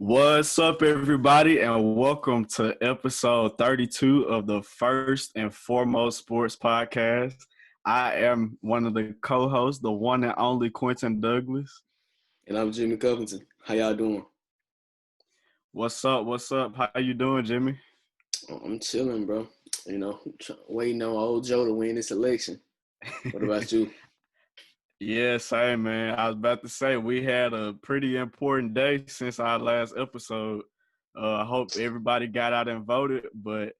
What's up, everybody, and welcome to episode 32 of the First and Foremost Sports Podcast. I am one of the co-hosts, the one and only Quinton Douglas. And I'm Jimmy Covington. How y'all doing? What's up? What's up? How you doing, Jimmy? I'm chilling, bro. Waiting on old Joe to win this election. What about you? Yeah, same, man. I was about to say we had a pretty important day since our last episode. I hope everybody got out and voted, but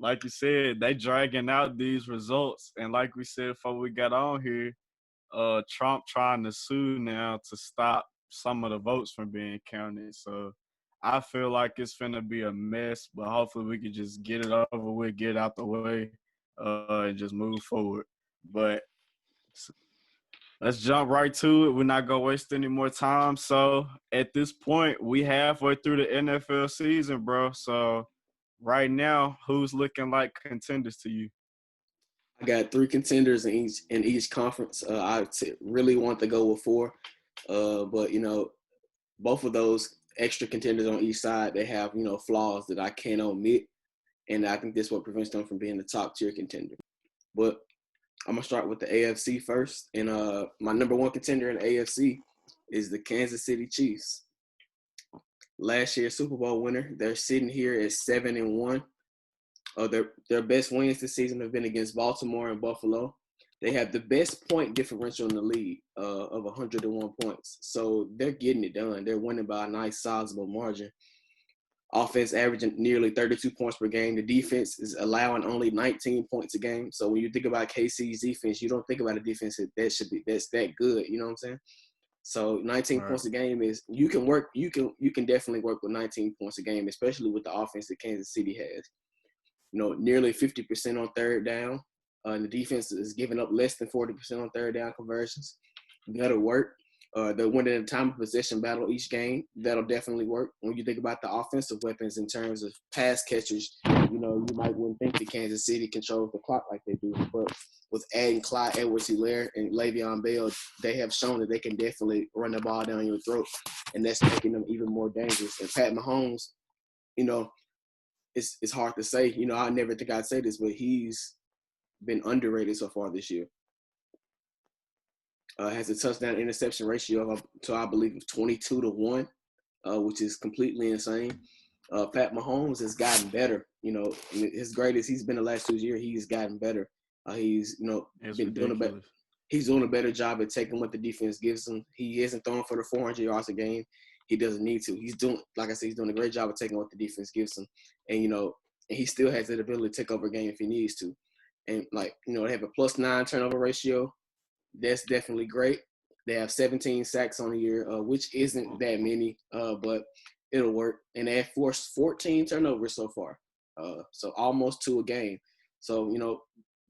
like you said, they dragging out these results. And like we said before we got on here, Trump trying to sue now to stop some of the votes from being counted. So I feel like it's finna be a mess, but hopefully we can just get it over with, get it out the way, and just move forward. But let's jump right to it. We're not going to waste any more time. So, at this point, we halfway through the NFL season, bro. So, right now, who's looking like contenders to you? I got 3 contenders in each conference. Really want to go with 4. But, both of those extra contenders on each side, they have, flaws that I can't omit. And I think that's what prevents them from being the top-tier contender. But I'm going to start with the AFC first. And my number 1 contender in the AFC is the Kansas City Chiefs. Last year's Super Bowl winner. They're sitting here at 7-1. Their best wins this season have been against Baltimore and Buffalo. They have the best point differential in the league of 101 points. So they're getting it done. They're winning by a nice, sizable margin. Offense averaging nearly 32 points per game. The defense is allowing only 19 points a game. So when you think about KC's defense, you don't think about a defense that's that good. You know what I'm saying? So 19 points a game is you can definitely work with 19 points a game, especially with the offense that Kansas City has. Nearly 50% on third down. And the defense is giving up less than 40% on third down conversions. That'll work. They're winning a time of possession battle each game. That'll definitely work. When you think about the offensive weapons in terms of pass catchers, you might wouldn't think that Kansas City controls the clock like they do. But with adding Clyde Edwards-Helaire and Le'Veon Bell, they have shown that they can definitely run the ball down your throat, and that's making them even more dangerous. And Pat Mahomes, it's hard to say. I never think I'd say this, but he's been underrated so far this year. Has a touchdown interception ratio of I believe 22-1, which is completely insane. Pat Mahomes has gotten better. As great as he's been the last 2 years, he's gotten better. He's doing a better job at taking what the defense gives him. He isn't throwing for the 400 yards a game. He doesn't need to. He's doing a great job of taking what the defense gives him. And and he still has that ability to take over a game if he needs to. And they have a +9 turnover ratio. That's definitely great. They have 17 sacks on the year, which isn't that many, but it'll work. And they have forced 14 turnovers so far, so almost 2 a game. So,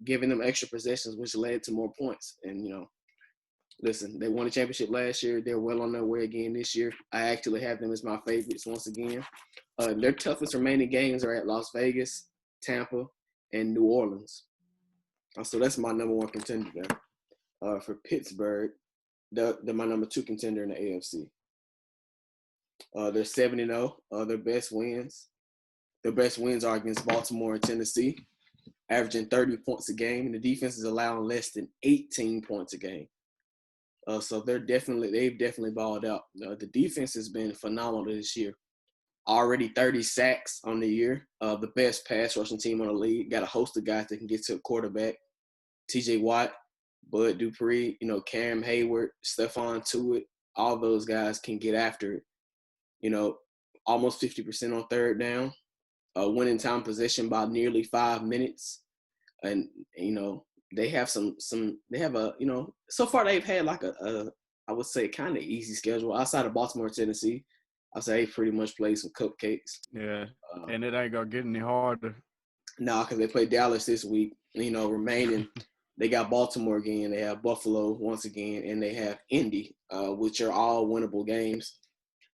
giving them extra possessions, which led to more points. And, listen, they won a championship last year. They're well on their way again this year. I actually have them as my favorites once again. Their toughest remaining games are at Las Vegas, Tampa, and New Orleans. So that's my number 1 contender there. For Pittsburgh, they're my number 2 contender in the AFC. They're 7-0. Their best wins are against Baltimore and Tennessee, averaging 30 points a game, and the defense is allowing less than 18 points a game. So they've definitely balled out. The defense has been phenomenal this year. Already 30 sacks on the year. The best pass rushing team on the league. Got a host of guys that can get to a quarterback. T.J. Watt, Bud Dupree, Cam Hayward, Stephon Tuitt, all those guys can get after it. Almost 50% on third down, winning time possession by nearly 5 minutes. And, they have so far they've had like I would say kind of easy schedule outside of Baltimore, Tennessee. I say they pretty much played some cupcakes. Yeah, and it ain't going to get any harder. No, because they play Dallas this week, remaining They got Baltimore again. They have Buffalo once again, and they have Indy, which are all winnable games.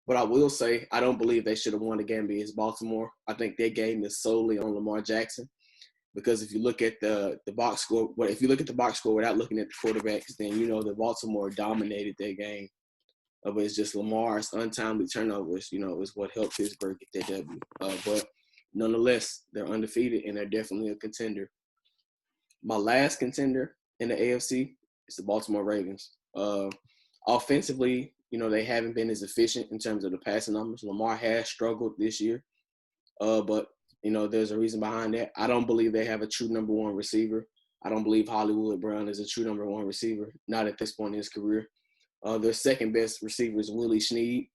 But I will say, I don't believe they should have won the game against Baltimore. I think their game is solely on Lamar Jackson. Because if you look at the box score, well, if you look at the box score without looking at the quarterbacks, then you know that Baltimore dominated their game. But it's just Lamar's untimely turnovers, is what helped Pittsburgh get that W. But nonetheless, they're undefeated and they're definitely a contender. My last contender in the AFC is the Baltimore Ravens. Offensively, they haven't been as efficient in terms of the passing numbers. Lamar has struggled this year, but there's a reason behind that. I don't believe they have a true number one receiver. I don't believe Hollywood Brown is a true number one receiver, not at this point in his career. Their second best receiver is Willie Snead.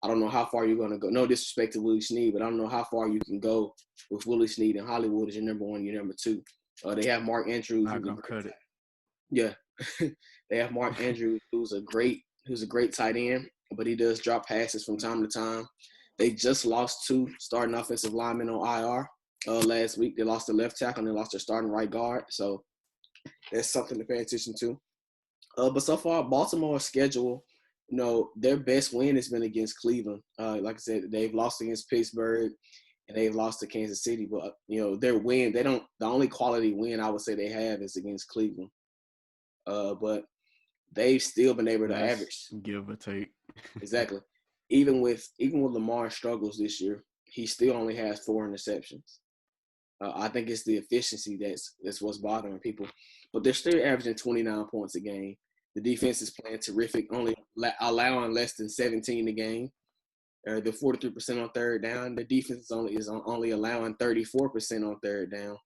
I don't know how far you're going to go. No disrespect to Willie Snead, but I don't know how far you can go with Willie Snead and Hollywood as your number one, your number two. They have Mark Andrews. Not gonna cut it. Yeah, they have Mark Andrews, who's a great tight end, but he does drop passes from time to time. They just lost 2 starting offensive linemen on IR last week. They lost their left tackle and they lost their starting right guard. So that's something to pay attention to. But so far, Baltimore's schedule, their best win has been against Cleveland. Like I said, they've lost against Pittsburgh and they've lost to Kansas City. But, their win, the only quality win I would say they have is against Cleveland. But they've still been able to average. Give or take. Exactly. Even with Lamar's struggles this year, he still only has 4 interceptions. I think it's the efficiency that's what's bothering people. But they're still averaging 29 points a game. The defense is playing terrific, only allowing less than 17 a game. They're 43% on third down. The defense is only allowing 34% on third down.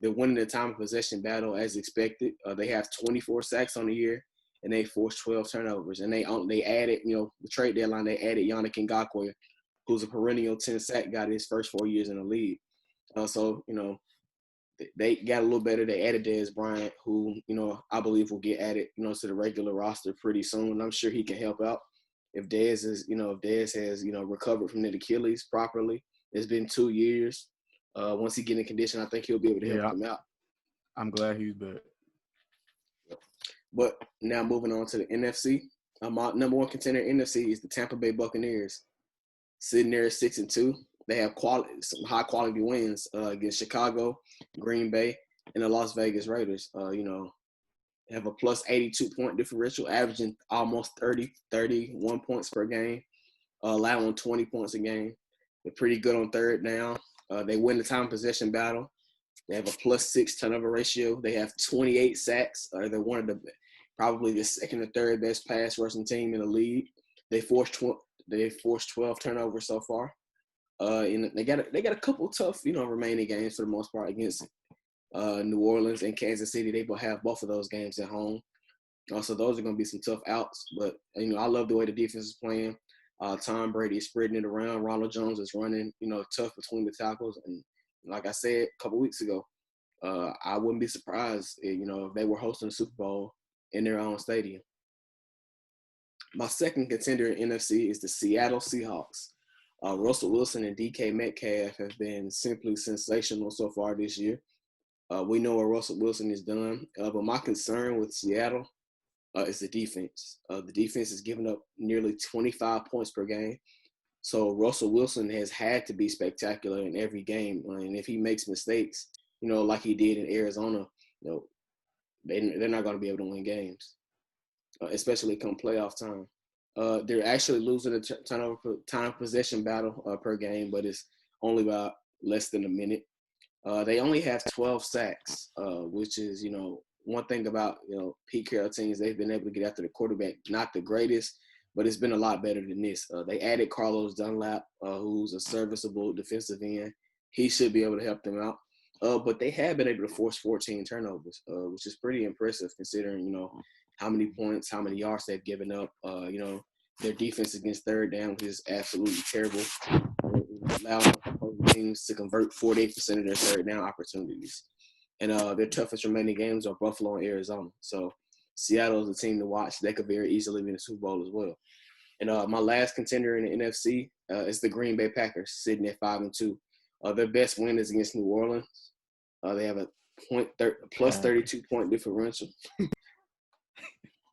They're winning the time of possession battle as expected. They have 24 sacks on the year, and they forced 12 turnovers. And they added, the trade deadline, they added Yannick Ngakoue, who's a perennial 10-sack guy his first 4 years in the league. So, they got a little better. They added Dez Bryant, who, I believe will get added, to the regular roster pretty soon. And I'm sure he can help out if Dez has, recovered from the Achilles properly. It's been 2 years. Once he get in condition, I think he'll be able to help them out. I'm glad he's back. But now moving on to the NFC. My number one contender in the NFC is the Tampa Bay Buccaneers. Sitting there at 6-2. They have some high quality wins against Chicago, Green Bay, and the Las Vegas Raiders. They have a plus 82 point differential, averaging almost 31 points per game, allowing 20 points a game. They're pretty good on third down. They win the time possession battle. They have a plus 6 turnover ratio. They have 28 sacks. They're one of probably the second or third best pass rushing team in the league. They forced 12 turnovers so far. And they got a couple tough, remaining games for the most part against New Orleans and Kansas City. They will have both of those games at home. So those are going to be some tough outs. But, I love the way the defense is playing. Tom Brady is spreading it around. Ronald Jones is running, tough between the tackles. And like I said a couple weeks ago, I wouldn't be surprised, if they were hosting the Super Bowl in their own stadium. My second contender in NFC is the Seattle Seahawks. Russell Wilson and DK Metcalf have been simply sensational so far this year. We know what Russell Wilson has done, but my concern with Seattle is the defense. The defense is giving up nearly 25 points per game. So Russell Wilson has had to be spectacular in every game. And if he makes mistakes, like he did in Arizona, they're not going to be able to win games, especially come playoff time. They're actually losing the turnover time possession battle per game, but it's only about less than a minute. They only have 12 sacks, which is, one thing about, Pete Carroll teams, they've been able to get after the quarterback. Not the greatest, but it's been a lot better than this. They added Carlos Dunlap, who's a serviceable defensive end. He should be able to help them out. But they have been able to force 14 turnovers, which is pretty impressive considering, how many points, how many yards they've given up. Their defense against third down is absolutely terrible. Allowing opposing teams to convert 48% of their third down opportunities. And their toughest remaining games are Buffalo and Arizona. So Seattle is a team to watch. They could very easily win the Super Bowl as well. And my last contender in the NFC is the Green Bay Packers, sitting at 5-2. Their best win is against New Orleans. They have a plus 32 point differential.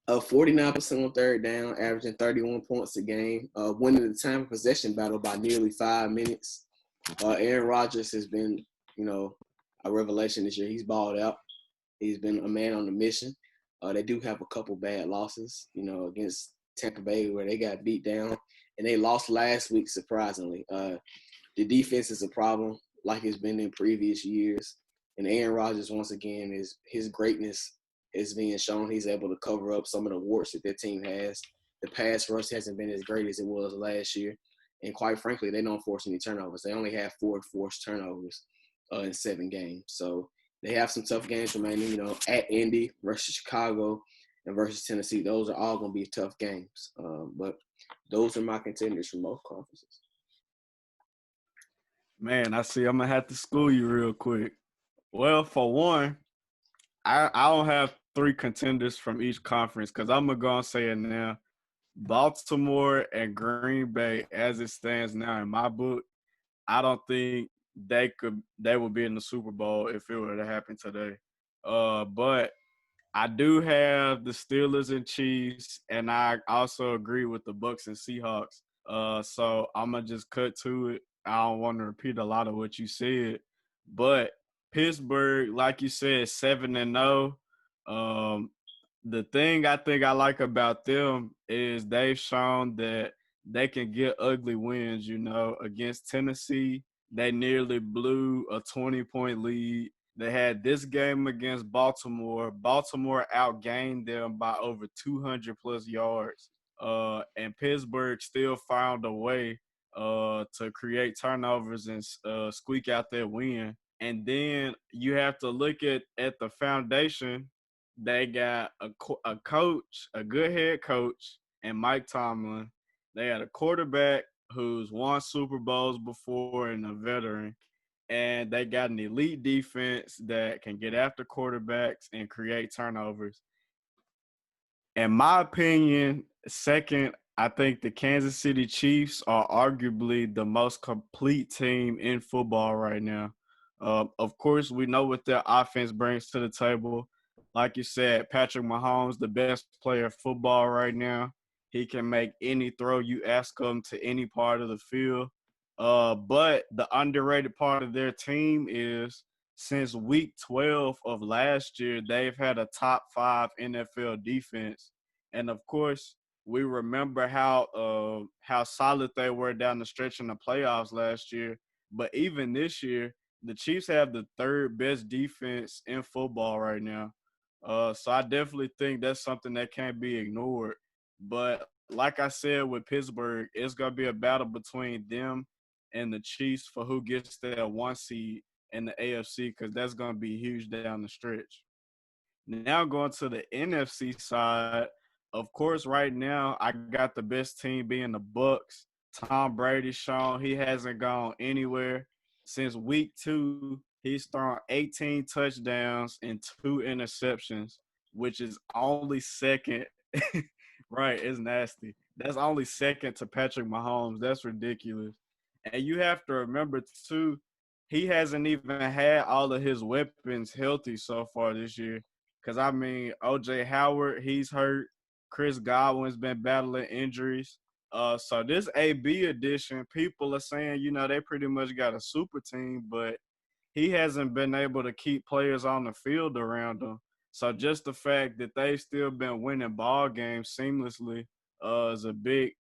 49% on third down, averaging 31 points a game. Winning the time of possession battle by nearly 5 minutes. Aaron Rodgers has been, a revelation this year. He's balled out. He's been a man on a mission. They do have a couple bad losses, against Tampa Bay where they got beat down. And they lost last week, surprisingly. The defense is a problem, like it's been in previous years. And Aaron Rodgers, once again, his greatness is being shown. He's able to cover up some of the warts that their team has. The pass rush hasn't been as great as it was last year. And quite frankly, they don't force any turnovers. They only have 4 forced turnovers in 7 games. So they have some tough games remaining, at Indy versus Chicago and versus Tennessee. Those are all going to be tough games. But those are my contenders from both conferences. Man, I see I'm going to have to school you real quick. Well, for one, I don't have 3 contenders from each conference because I'm going to go and say it now. Baltimore and Green Bay, as it stands now in my book, I don't think they would be in the Super Bowl if it were to happen today. But I do have the Steelers and Chiefs, and I also agree with the Bucks and Seahawks. So I'm gonna just cut to it. I don't want to repeat a lot of what you said, but Pittsburgh, like you said, 7-0. The thing I think I like about them is they've shown that they can get ugly wins. Against Tennessee, they nearly blew a 20-point lead. They had this game against Baltimore. Baltimore outgained them by over 200 plus yards. And Pittsburgh still found a way to create turnovers and squeak out that win. And then you have to look at the foundation. They got a coach, a good head coach, and Mike Tomlin. They had a quarterback who's won Super Bowls before and a veteran. And they got an elite defense that can get after quarterbacks and create turnovers. In my opinion, second, I think the Kansas City Chiefs are arguably the most complete team in football right now. Of course, we know what their offense brings to the table. Like you said, Patrick Mahomes, the best player of football right now. He can make any throw you ask him to any part of the field. But the underrated part of their team is since week 12 of last year, they've had a top 5 NFL defense. And of course, we remember how solid they were down the stretch in the playoffs last year. But even this year, the Chiefs have the 3rd best defense in football right now. So I definitely think that's something that can't be ignored. But like I said with Pittsburgh, it's going to be a battle between them and the Chiefs for who gets that 1 seed in the AFC because that's going to be huge down the stretch. Now going to the NFC side, of course, right now I got the best team being the Bucks. Tom Brady shown he hasn't gone anywhere since week 2. He's thrown 18 touchdowns and 2 interceptions, which is only second. Right, it's nasty. That's only second to Patrick Mahomes. That's ridiculous. And you have to remember too, he hasn't even had all of his weapons healthy so far this year. Because, I mean, O.J. Howard, he's hurt. Chris Godwin's been battling injuries. So this AB edition, people are saying, they pretty much got a super team, but he hasn't been able to keep players on the field around him. So just the fact that they've still been winning ball games seamlessly is a big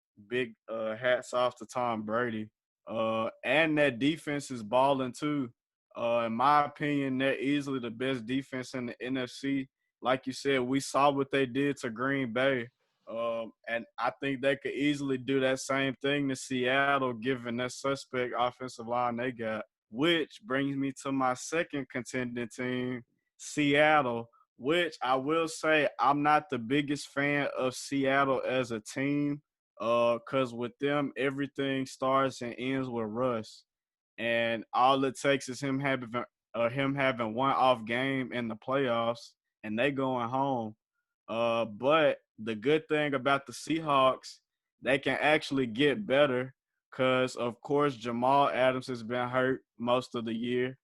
hats off to Tom Brady. And that defense is balling too. In my opinion, they're easily the best defense in the NFC. Like you said, we saw what they did to Green Bay. And I think they could easily do that same thing to Seattle, given that suspect offensive line they got. Which brings me to my second contending team, Seattle, which I will say I'm not the biggest fan of Seattle as a team because with them, everything starts and ends with Russ. And all it takes is him having one off game in the playoffs, and they going home. But the good thing about the Seahawks, they can actually get better because, of course, Jamal Adams has been hurt most of the year.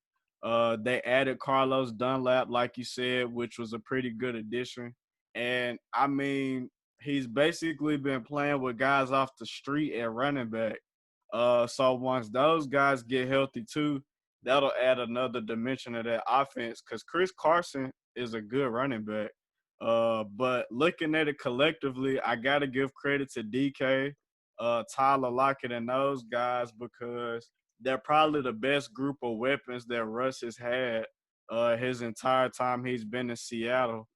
They added Carlos Dunlap, like you said, which was a pretty good addition. And I mean, he's basically been playing with guys off the street at running back. So once those guys get healthy too, that'll add another dimension of that offense. Because Chris Carson is a good running back. But looking at it collectively, I gotta give credit to DK, Tyler Lockett, and those guys because they're probably the best group of weapons that Russ has had his entire time he's been in Seattle.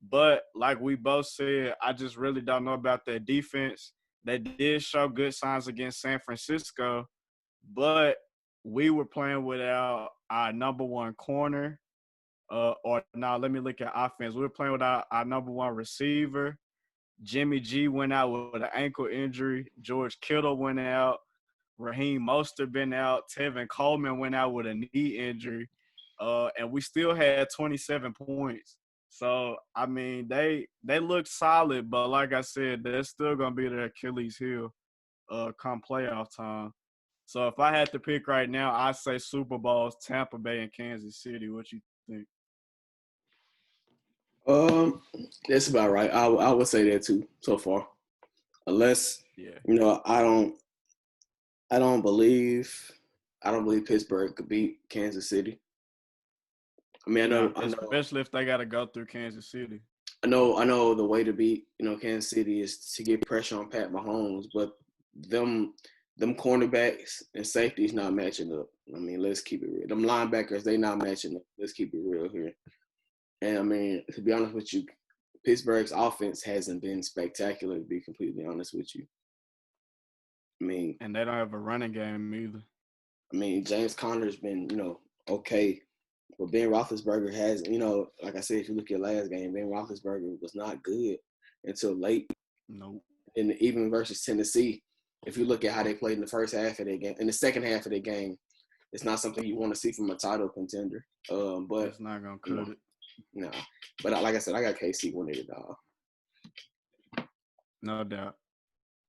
But like we both said, I just really don't know about their defense. They did show good signs against San Francisco, but we were playing without our number one corner. Or now let me look at offense. We were playing without our number one receiver. Jimmy G went out with an ankle injury. George Kittle went out. Raheem Mostert been out. Tevin Coleman went out with a knee injury. And we still had 27 points. So, I mean, they look solid, but like I said, they're still going to be their Achilles heel come playoff time. So if I had to pick right now, I'd say Super Bowls, Tampa Bay and Kansas City. What you think? Um, that's about right. I would say that too so far. Unless Yeah. I don't believe Pittsburgh could beat Kansas City. I mean, No, especially if they got to go through Kansas City. I know the way to beat Kansas City is to get pressure on Pat Mahomes, but them cornerbacks and safeties not matching up. I mean, let's keep it real. Them linebackers, they not matching up. Let's keep it real here. And I mean, to be honest with you, Pittsburgh's offense hasn't been spectacular, to be completely honest with you. I mean, And they don't have a running game either. James Conner's been, okay. But Ben Roethlisberger has, like I said, if you look at last game, Ben Roethlisberger was not good until late. Nope. And even versus Tennessee, if you look at how they played in the first half of their game, in the second half of their game, it's not something you want to see from a title contender. But it's not gonna cut it. Nah. But like I said, I got KC winning it all. No doubt.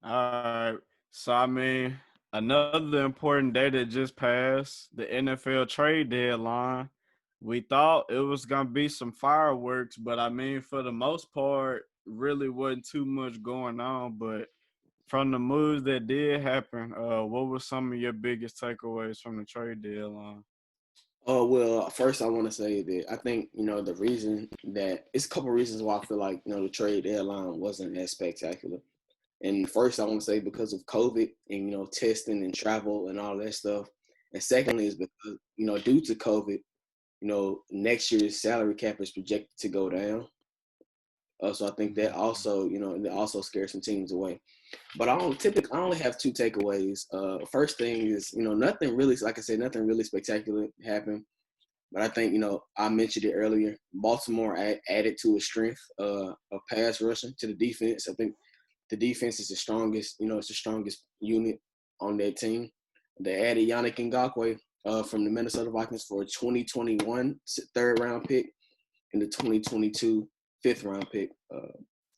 All right. So I mean, another important day that just passed, the NFL trade deadline. We thought it was gonna be some fireworks, but I mean, for the most part, really wasn't too much going on. But from the moves that did happen, what were some of your biggest takeaways from the trade deadline? Oh, well, first I want to say that I think, the reason that it's a couple of reasons why I feel like, the trade deadline wasn't as spectacular. And first I want to say because of COVID and, testing and travel and all that stuff. And secondly is because, due to COVID, next year's salary cap is projected to go down. So I think that also, and it also scares some teams away. But I only have two takeaways. First thing is, nothing really, like I said, nothing really spectacular happened. But I think, I mentioned it earlier. Baltimore added to its strength of pass rushing to the defense. I think the defense is the strongest. It's the strongest unit on that team. They added Yannick Ngakoue from the Minnesota Vikings for a 2021 third round pick and the 2022 fifth round pick,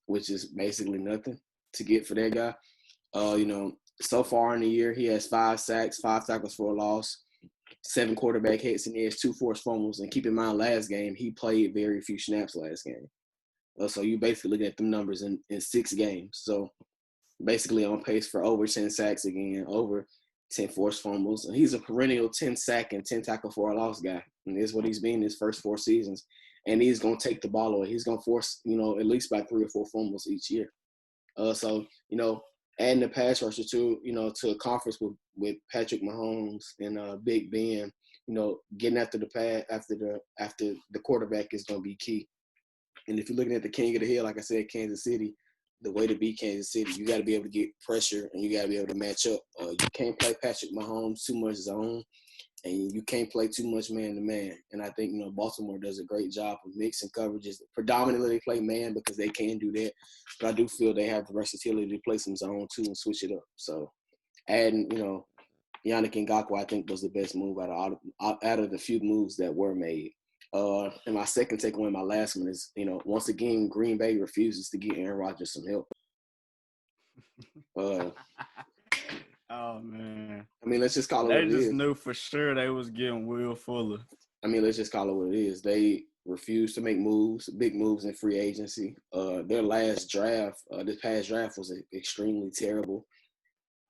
which is basically nothing to get for that guy. So far in the year, he has 5 sacks, 5 tackles for a loss, 7 quarterback hits, and he has 2 forced fumbles. And keep in mind, last game, he played very few snaps last game. So you basically looking at them numbers in 6 games. So basically on pace for over 10 sacks again, over 10 forced fumbles. And he's a perennial 10 sack and 10 tackle for a loss guy. And this is what he's been his first 4 seasons. And he's going to take the ball away. He's going to force, at least by 3 or 4 fumbles each year. So, adding the pass rusher to a conference with Patrick Mahomes and Big Ben, getting after the pass after the quarterback is going to be key. And if you're looking at the king of the hill, like I said, Kansas City, the way to beat Kansas City, you got to be able to get pressure and you got to be able to match up. You can't play Patrick Mahomes too much zone, and you can't play too much man-to-man. And I think, Baltimore does a great job of mixing coverages. Predominantly, they play man because they can do that. But I do feel they have the versatility to play some zone, too, and switch it up. So adding, Yannick Ngakoue, I think, was the best move out of the few moves that were made. And my second takeaway, my last one is, once again, Green Bay refuses to give Aaron Rodgers some help. Oh man! I mean, let's just call it They what it just is. knew for sure they was getting Will Fuller. I mean, let's just call it what it is. They refuse to make moves, big moves in free agency. Their last draft, this past draft was extremely terrible.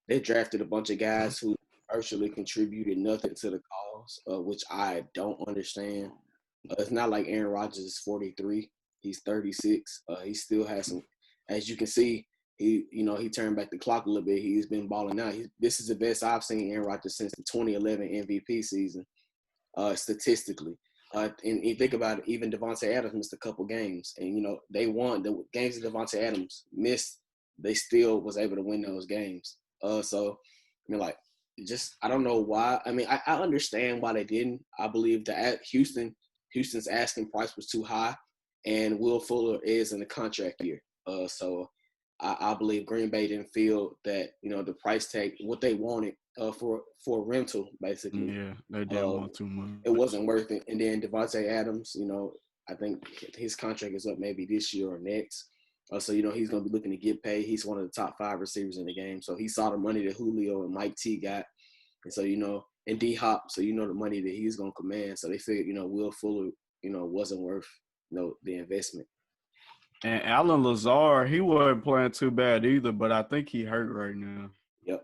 They drafted a bunch of guys who virtually contributed nothing to the cause, which I don't understand. It's not like Aaron Rodgers is 43; he's 36. He still has some, as you can see. He turned back the clock a little bit. He's been balling out. This is the best I've seen Aaron Rodgers since the 2011 MVP season, statistically. And you think about it, even Devontae Adams missed a couple games, and they won the games that Devontae Adams missed. They still was able to win those games. So I mean, like, just I don't know why. I mean, I understand why they didn't. I believe that Houston's asking price was too high, and Will Fuller is in the contract year. So I believe Green Bay didn't feel that the price tag what they wanted for rental basically. Yeah, they didn't want too It much. wasn't worth it. And then Devontae Adams, I think his contract is up maybe this year or next. So he's going to be looking to get paid. He's one of the top 5 receivers in the game. So he saw the money that Julio and Mike T got, and so and D Hop. So the money that he's going to command. So they figured Will Fuller wasn't worth the investment. And Alan Lazard, he wasn't playing too bad either, but I think he hurt right now. Yep.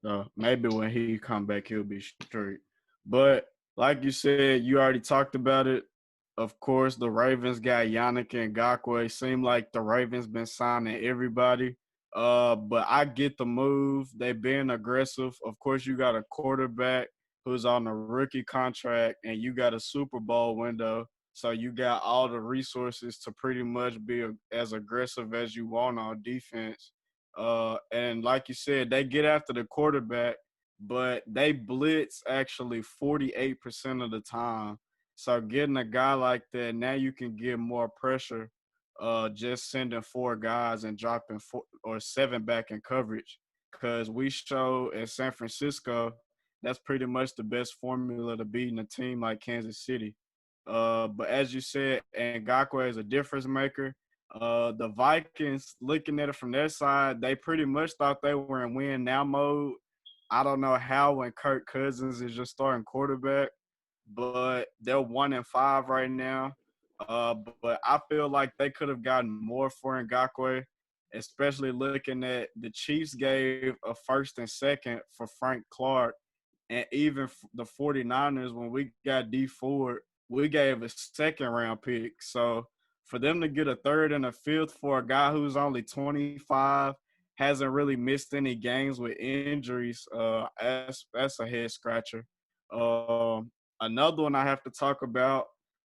So maybe when he come back, he'll be straight. But like you said, you already talked about it. Of course, the Ravens got Yannick Ngakoue. Seemed like the Ravens been signing everybody. But I get the move. They being aggressive. Of course, you got a quarterback who's on a rookie contract, and you got a Super Bowl window. So you got all the resources to pretty much be as aggressive as you want on defense. And like you said, they get after the quarterback, but they blitz actually 48% of the time. So getting a guy like that, now you can get more pressure. Just sending 4 guys and dropping 4 or 7 back in coverage, because we show at San Francisco that's pretty much the best formula to beating a team like Kansas City. But as you said, Ngakoue is a difference maker. The Vikings, looking at it from their side, they pretty much thought they were in win now mode. I don't know how when Kirk Cousins is your starting quarterback, but they're 1-5 right now. But I feel like they could have gotten more for Ngakoue, especially looking at the Chiefs gave a first and second for Frank Clark, and even the 49ers, when we got D Ford, we gave a second round pick. So for them to get a third and a fifth for a guy who's only 25, hasn't really missed any games with injuries, that's a head scratcher. Another one I have to talk about,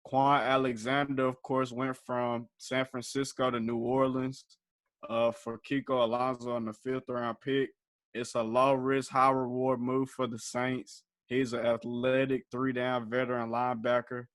Quan Alexander, of course, went from San Francisco to New Orleans for Kiko Alonso on the 5th round pick. It's a low risk, high reward move for the Saints. He's an athletic 3-down veteran linebacker.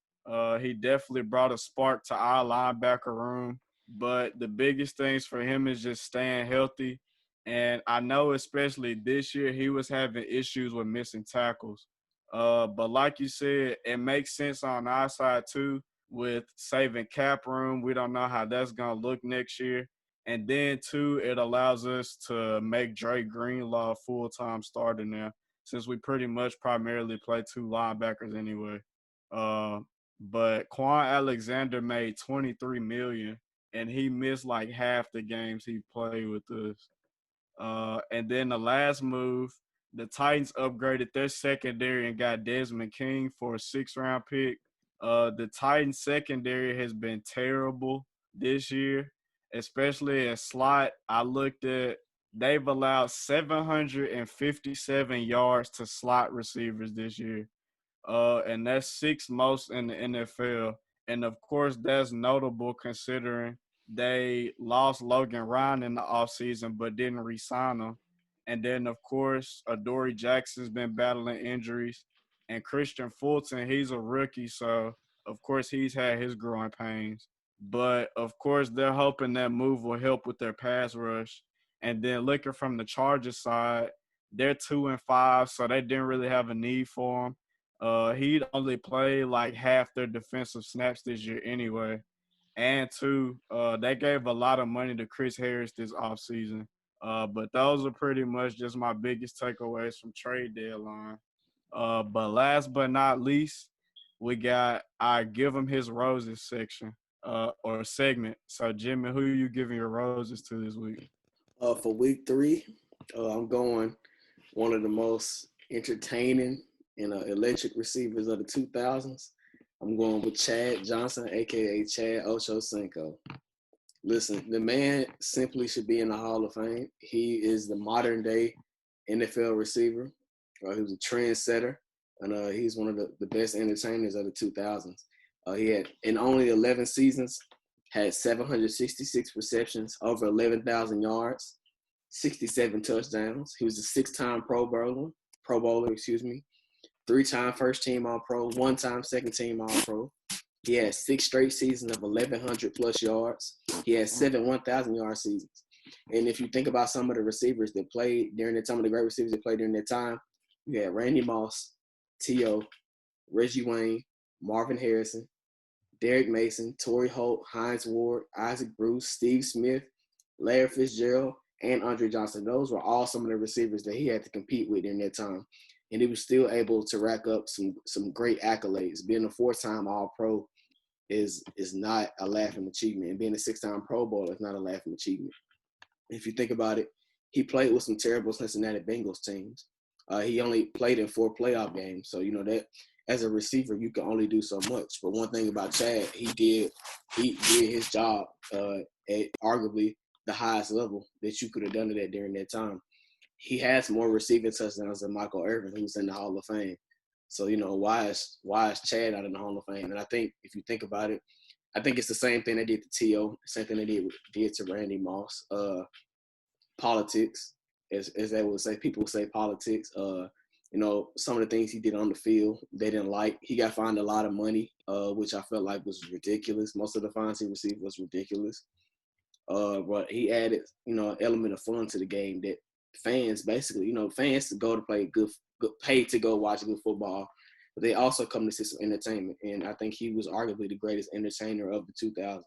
He definitely brought a spark to our linebacker room. But the biggest things for him is just staying healthy. And I know especially this year he was having issues with missing tackles. But like you said, it makes sense on our side too with saving cap room. We don't know how that's going to look next year. And then, too, it allows us to make Dre Greenlaw a full-time starter now, since we pretty much primarily play 2 linebackers anyway. Uh, but Quan Alexander made $23 million, and he missed like half the games he played with us. And then the last move, the Titans upgraded their secondary and got Desmond King for a 6th-round pick. The Titans secondary has been terrible this year, especially at slot. I looked at, they've allowed 757 yards to slot receivers this year. And that's 6th most in the NFL. And of course, that's notable considering they lost Logan Ryan in the offseason but didn't re-sign him. And then, of course, Adoree Jackson's been battling injuries. And Christian Fulton, he's a rookie, so of course he's had his growing pains. But of course, they're hoping that move will help with their pass rush. And then looking from the Chargers side, they're 2-5, so they didn't really have a need for him. He'd only play like half their defensive snaps this year anyway. And 2, they gave a lot of money to Chris Harris this offseason. But those are pretty much just my biggest takeaways from trade deadline. But last but not least, we got our Give Him His Roses section or segment. So, Jimmy, who are you giving your roses to this week? For week 3, I'm going one of the most entertaining and electric receivers of the 2000s. I'm going with Chad Johnson, aka Chad Ochocinco. Listen, the man simply should be in the Hall of Fame. He is the modern day NFL receiver. He was a trendsetter, and he's one of the best entertainers of the 2000s. He had, in only 11 seasons, had 766 receptions, over 11,000 yards, 67 touchdowns. He was a 6-time Pro Bowler, 3-time first team All Pro, 1-time second team All Pro. He had 6 straight seasons of 1,100 plus yards. He had 7 1,000-yard seasons. And if you think about some of the receivers that played during that, some of the great receivers that played during that time, you had Randy Moss, T.O., Reggie Wayne, Marvin Harrison, Derek Mason, Torrey Holt, Hines Ward, Isaac Bruce, Steve Smith, Larry Fitzgerald, and Andre Johnson. Those were all some of the receivers that he had to compete with during that time. And he was still able to rack up some great accolades. Being a 4-time All-Pro is not a laughing achievement. And being a 6-time Pro Bowler is not a laughing achievement. If you think about it, he played with some terrible Cincinnati Bengals teams. He only played in 4 playoff games. So, that as a receiver, you can only do so much. But one thing about Chad, he did his job at arguably the highest level that you could have done it at during that time. He has more receiving touchdowns than Michael Irvin, who's in the Hall of Fame. So, why is Chad out in the Hall of Fame? And I think if you think about it, I think it's the same thing they did to T.O., the same thing they did to Randy Moss. Politics, as they would say, people would say politics. Some of the things he did on the field, they didn't like. He got fined a lot of money, which I felt like was ridiculous. Most of the fines he received was ridiculous. But he added, an element of fun to the game that fans basically, fans go to play good, paid to go watch good football, but they also come to see some entertainment. And I think he was arguably the greatest entertainer of the 2000s.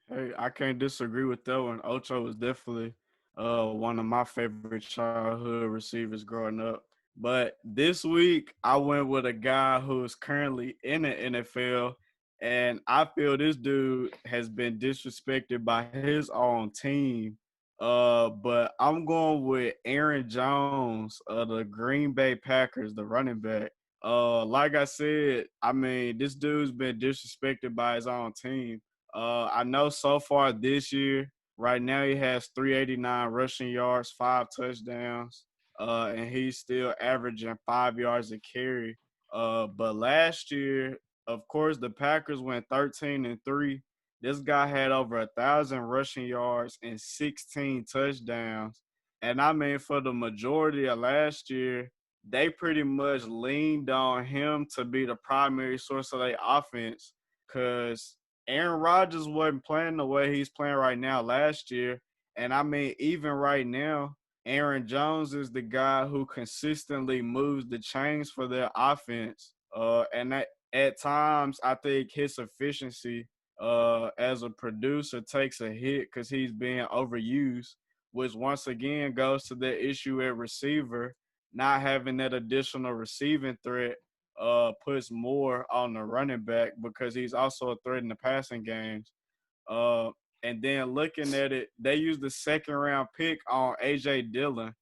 Hey, I can't disagree with that one. Ocho was definitely one of my favorite childhood receivers growing up. But this week, I went with a guy who is currently in the NFL, and I feel this dude has been disrespected by his own team. But I'm going with Aaron Jones of the Green Bay Packers, the running back. Like I said, I mean, this dude's been disrespected by his own team. I know so far this year, right now he has 389 rushing yards, 5 touchdowns, and he's still averaging 5 yards a carry. But last year, of course, the Packers went 13-3. This guy had over 1,000 rushing yards and 16 touchdowns. And I mean, for the majority of last year, they pretty much leaned on him to be the primary source of their offense because Aaron Rodgers wasn't playing the way he's playing right now last year. And I mean, even right now, Aaron Jones is the guy who consistently moves the chains for their offense. And at times, I think his efficiency as a producer takes a hit because he's being overused, which once again goes to the issue at receiver, not having that additional receiving threat puts more on the running back because he's also a threat in the passing games. Uh, and then looking at it, they used the 2nd-round pick on A.J. Dillon.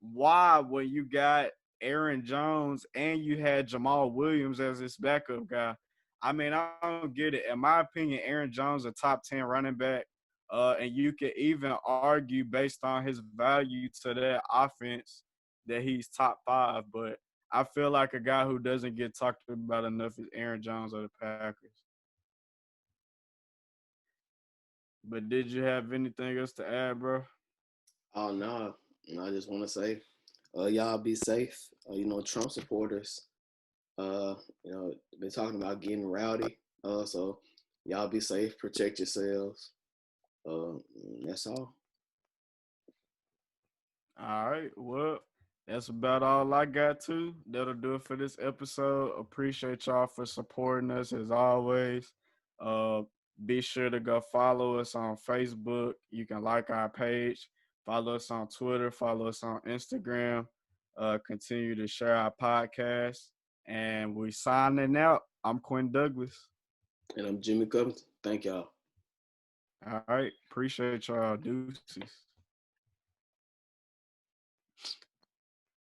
Why, when you got Aaron Jones and you had Jamal Williams as his backup guy? I mean, I don't get it. In my opinion, Aaron Jones a top 10 running back, and you could even argue based on his value to that offense that he's top 5. But I feel like a guy who doesn't get talked about enough is Aaron Jones of the Packers. But did you have anything else to add, bro? Oh no, I just want to say, y'all be safe. Trump supporters, uh, they're talking about getting rowdy. So y'all be safe, protect yourselves. Uh, that's all. All right. Well, that's about all I got to. That'll do it for this episode. Appreciate y'all for supporting us as always. Uh, be sure to go follow us on Facebook. You can like our page. Follow us on Twitter. Follow us on Instagram. Continue to share our podcast. And we signing out. I'm Quinn Douglas. And I'm Jimmie Covington. Thank y'all. All right. Appreciate y'all. Deuces.